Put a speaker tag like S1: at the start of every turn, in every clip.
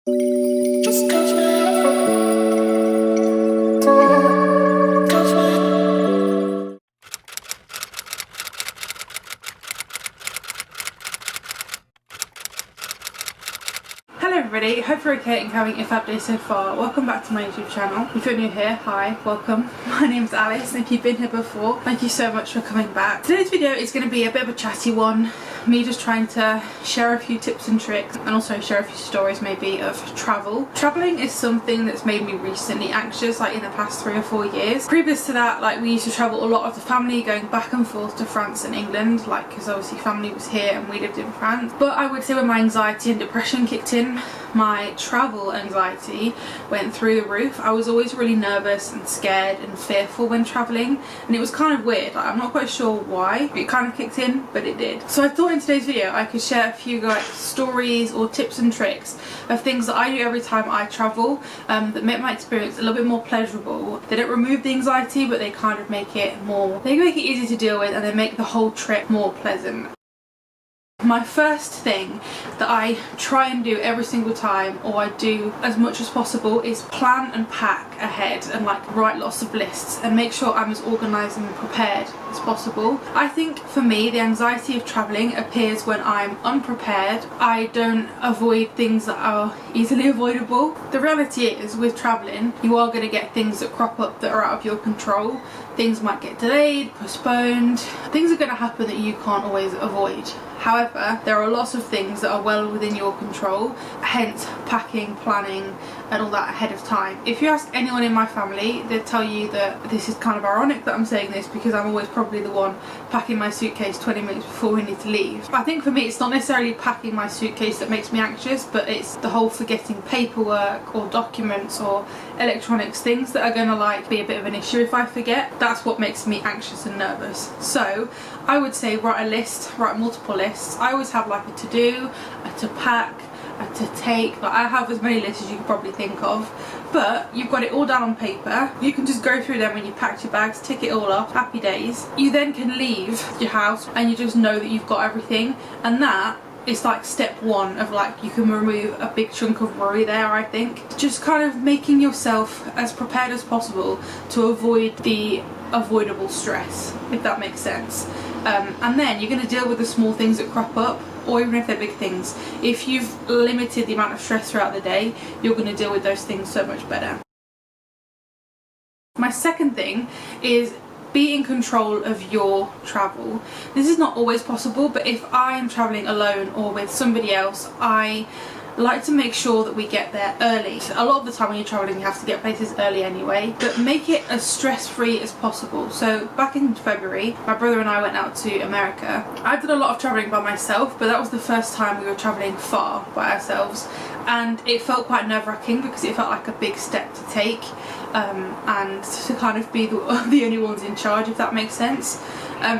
S1: Just catch me. Catch me.
S2: Hello everybody, hope you're okay and having a fab day so far. Welcome back to my YouTube channel. If you're new here, hi, welcome. My name's Alice, and if you've been here before, thank you so much for coming back. Today's video is going to be a bit of a chatty one. Me just trying to share a few tips and tricks and also share a few stories maybe of travel. Travelling is something that's made me recently anxious, like in the past 3 or 4 years. Previous to that, like we used to travel a lot of the family, going back and forth to France and England, like because obviously family was here and we lived in France. But I would say when my anxiety and depression kicked in, my travel anxiety went through the roof. I was always really nervous and scared and fearful when travelling, and it was kind of weird. Like, I'm not quite sure why it kind of kicked in, but it did. So I thought in today's video I could share a few like stories or tips and tricks of things that I do every time I travel that make my experience a little bit more pleasurable. They don't remove the anxiety, but they kind of make it easy to deal with, and they make the whole trip more pleasant. My first thing that I try and do every single time, or I do as much as possible, is plan and pack ahead and like write lots of lists and make sure I'm as organised and prepared as possible. I think for me the anxiety of travelling appears when I'm unprepared. I don't avoid things that are easily avoidable. The reality is with travelling you are going to get things that crop up that are out of your control. Things might get delayed, postponed, things are going to happen that you can't always avoid. However, there are lots of things that are well within your control, hence packing, planning and all that ahead of time. If you ask anyone in my family, they'll tell you that this is kind of ironic that I'm saying this, because I'm always probably the one packing my suitcase 20 minutes before we need to leave. I think for me it's not necessarily packing my suitcase that makes me anxious, but it's the whole forgetting paperwork or documents or electronics, things that are going to like be a bit of an issue if I forget. That's what makes me anxious and nervous. So I would say write a list, write multiple lists. I always have like a to do, a to pack, a to take. Like I have as many lists as you could probably think of, but you've got it all down on paper. You can just go through them when you packed your bags, tick it all off, happy days. You then can leave your house and you just know that you've got everything, and that it's like step one of like you can remove a big chunk of worry there. I think just kind of making yourself as prepared as possible to avoid the avoidable stress, if that makes sense. And then you're going to deal with the small things that crop up, or even if they're big things. If you've limited the amount of stress throughout the day, you're going to deal with those things so much better. My second thing is be in control of your travel. This is not always possible, but if I am travelling alone or with somebody else, I like to make sure that we get there early. A lot of the time when you're travelling you have to get places early anyway, but make it as stress-free as possible. So back in February my brother and I went out to America. I've done a lot of travelling by myself, but that was the first time we were travelling far by ourselves, and it felt quite nerve-wracking because it felt like a big step to take, and to kind of be the only ones in charge, if that makes sense.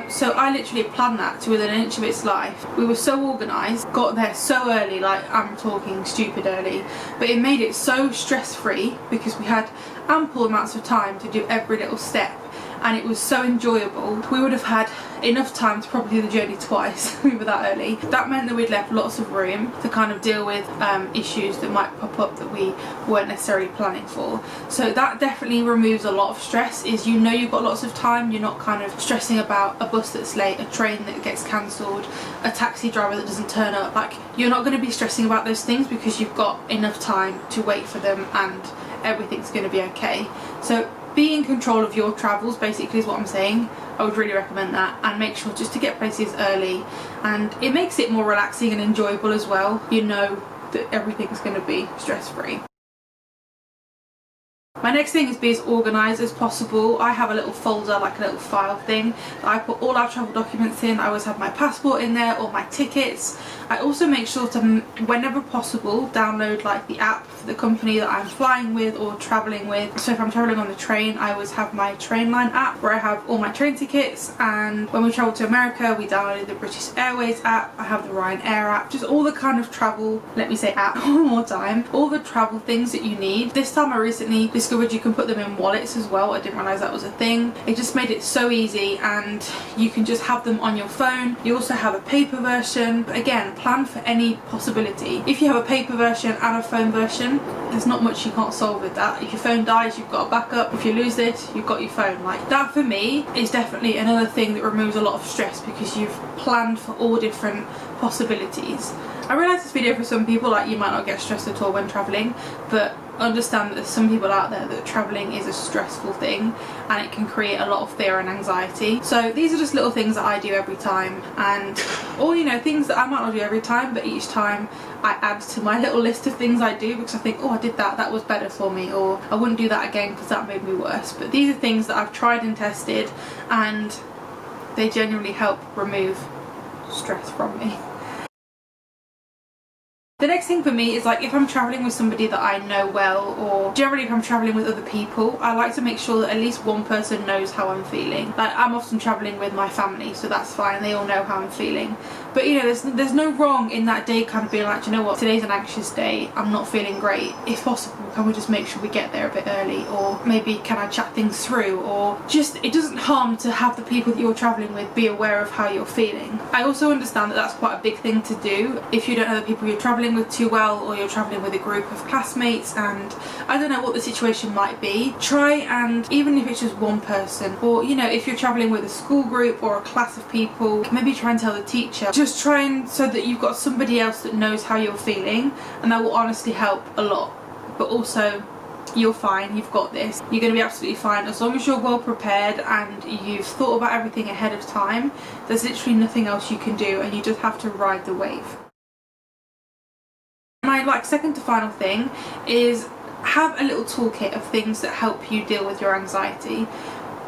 S2: So I literally planned that to within an inch of its life. We were so organised, got there so early, like I'm talking stupid early, but it made it so stress-free because we had ample amounts of time to do every little step, and it was so enjoyable. We would have had enough time to probably do the journey twice. We were that early. That meant that we'd left lots of room to kind of deal with issues that might pop up that we weren't necessarily planning for. So that definitely removes a lot of stress, is you know you've got lots of time. You're not kind of stressing about a bus that's late, a train that gets cancelled, a taxi driver that doesn't turn up. Like, you're not going to be stressing about those things because you've got enough time to wait for them and everything's going to be okay. So be in control of your travels basically is what I'm saying. I would really recommend that, and make sure just to get places early, and it makes it more relaxing and enjoyable as well. You know that everything's going to be stress-free. My next thing is be as organised as possible. I have a little folder, like a little file thing, that I put all our travel documents in. I always have my passport in there, or my tickets. I also make sure to, whenever possible, download like the app for the company that I'm flying with or travelling with. So if I'm travelling on the train, I always have my Trainline app where I have all my train tickets, and when we travel to America we downloaded the British Airways app. I have the Ryanair app, just all the kind of travel, let me say app one more time, all the travel things that you need. This time I recently discovered discovered you can put them in wallets as well. I didn't realise that was a thing. It just made it so easy, and you can just have them on your phone. You also have a paper version, but again, plan for any possibility. If you have a paper version and a phone version, there's not much you can't solve with that. If your phone dies, you've got a backup. If you lose this, you've got your phone. Like that for me is definitely another thing that removes a lot of stress, because you've planned for all different possibilities. I realise this video for some people, like, you might not get stressed at all when travelling, but understand that there's some people out there that travelling is a stressful thing and it can create a lot of fear and anxiety. So these are just little things that I do every time, and or you know, things that I might not do every time, but each time I add to my little list of things I do because I think, oh, I did that, that was better for me, or I wouldn't do that again because that made me worse. But these are things that I've tried and tested, and they genuinely help remove stress from me. The next thing for me is, like, if I'm travelling with somebody that I know well, or generally if I'm travelling with other people, I like to make sure that at least one person knows how I'm feeling. Like, I'm often travelling with my family, so that's fine, they all know how I'm feeling. But you know, there's no wrong in that day kind of being like, do you know what, today's an anxious day, I'm not feeling great. If possible, can we just make sure we get there a bit early? Or maybe can I chat things through? Or just, it doesn't harm to have the people that you're travelling with be aware of how you're feeling. I also understand that that's quite a big thing to do if you don't know the people you're travelling with too well, or you're travelling with a group of classmates and I don't know what the situation might be. Try, and even if it's just one person, or you know, if you're travelling with a school group or a class of people, maybe try and tell the teacher. Just try and, so that you've got somebody else that knows how you're feeling, and that will honestly help a lot. But also, you're fine, you've got this, you're going to be absolutely fine as long as you're well prepared and you've thought about everything ahead of time. There's literally nothing else you can do, and you just have to ride the wave. My second to final thing is have a little toolkit of things that help you deal with your anxiety.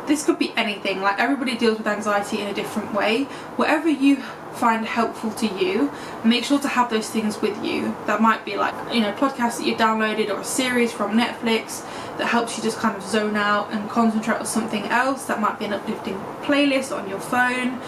S2: This could be anything, like everybody deals with anxiety in a different way. Whatever you find helpful to you, make sure to have those things with you. That might be like, you know, podcasts that you downloaded, or a series from Netflix that helps you just kind of zone out and concentrate on something else. That might be an uplifting playlist on your phone.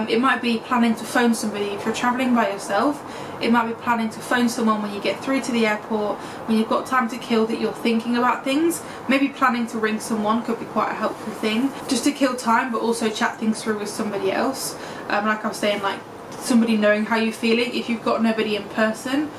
S2: It might be planning to phone somebody if you're travelling by yourself. It might be planning to phone someone when you get through to the airport, when you've got time to kill that you're thinking about things. Maybe planning to ring someone could be quite a helpful thing, just to kill time, but also chat things through with somebody else. Like I was saying, like somebody knowing how you're feeling. If you've got nobody in person,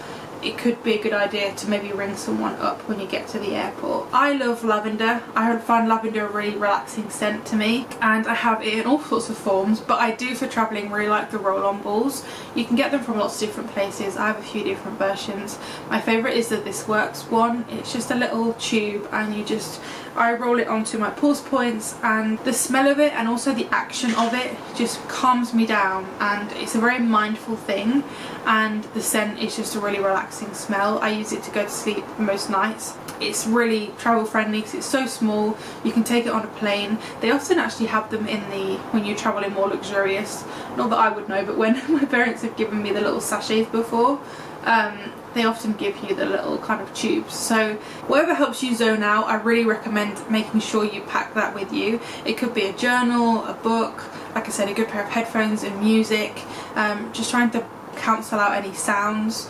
S2: it could be a good idea to maybe ring someone up when you get to the airport. I love lavender. I find lavender a really relaxing scent to me, and I have it in all sorts of forms, but I do for travelling really like the roll-on balls. You can get them from lots of different places. I have a few different versions. My favourite is the This Works one. It's just a little tube, and I roll it onto my pulse points, and the smell of it and also the action of it just calms me down, and it's a very mindful thing, and the scent is just a really relaxing smell. I use it to go to sleep most nights. It's really travel friendly because it's so small. You can take it on a plane. They often actually have them when you travel in more luxurious, not that I would know, but when my parents have given me the little sachets before, they often give you the little kind of tubes. So whatever helps you zone out, I really recommend making sure you pack that with you. It could be a journal, a book, like I said, a good pair of headphones and music, just trying to cancel out any sounds.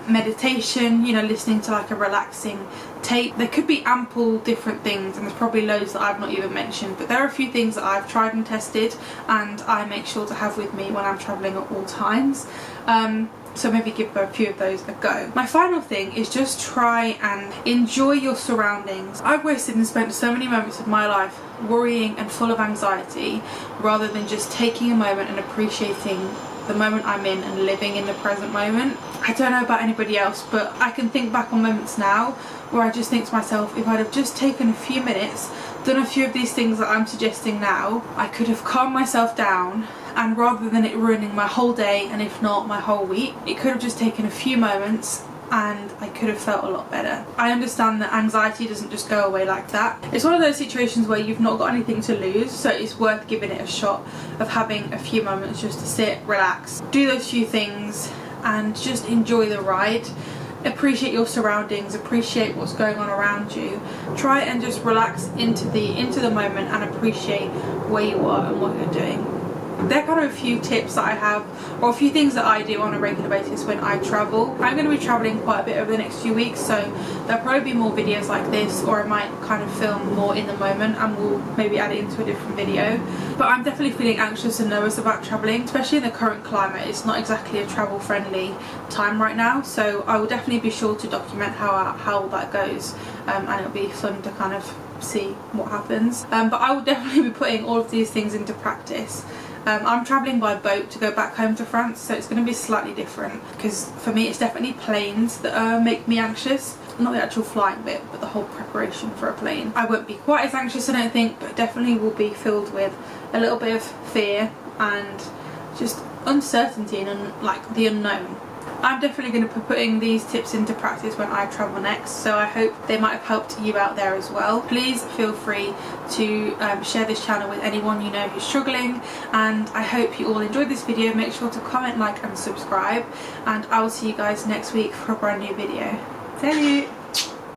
S2: Meditation, you know, listening to like a relaxing tape. There could be ample different things, and there's probably loads that I've not even mentioned, but there are a few things that I've tried and tested and I make sure to have with me when I'm travelling at all times. So maybe give a few of those a go. My final thing is just try and enjoy your surroundings. I've wasted and spent so many moments of my life worrying and full of anxiety, rather than just taking a moment and appreciating the moment I'm in and living in the present moment. I don't know about anybody else, but I can think back on moments now where I just think to myself, if I'd have just taken a few minutes, done a few of these things that I'm suggesting now, I could have calmed myself down, and rather than it ruining my whole day, and if not my whole week, it could have just taken a few moments and I could have felt a lot better. I understand that anxiety doesn't just go away like that. It's one of those situations where you've not got anything to lose, so it's worth giving it a shot of having a few moments just to sit, relax, do those few things and just enjoy the ride. Appreciate your surroundings, appreciate what's going on around you. Try and just relax into the moment and appreciate where you are and what you're doing. they're kind of a few tips that I have, or a few things that I do on a regular basis when I travel. I'm going to be traveling quite a bit over the next few weeks, so there'll probably be more videos like this, or I might kind of film more in the moment and we'll maybe add it into a different video. But I'm definitely feeling anxious and nervous about traveling, especially in the current climate. It's not exactly a travel friendly time right now, so I will definitely be sure to document how that goes, and it'll be fun to kind of see what happens. But I will definitely be putting all of these things into practice. I'm travelling by boat to go back home to France, so it's going to be slightly different, because for me it's definitely planes that make me anxious. Not the actual flying bit, but the whole preparation for a plane. I won't be quite as anxious, I don't think, but definitely will be filled with a little bit of fear and just uncertainty and like the unknown. I'm definitely going to be putting these tips into practice when I travel next, so I hope they might have helped you out there as well. Please feel free to share this channel with anyone you know who's struggling, and I hope you all enjoyed this video. Make sure to comment, like and subscribe, and I will see you guys next week for a brand new video. Salut!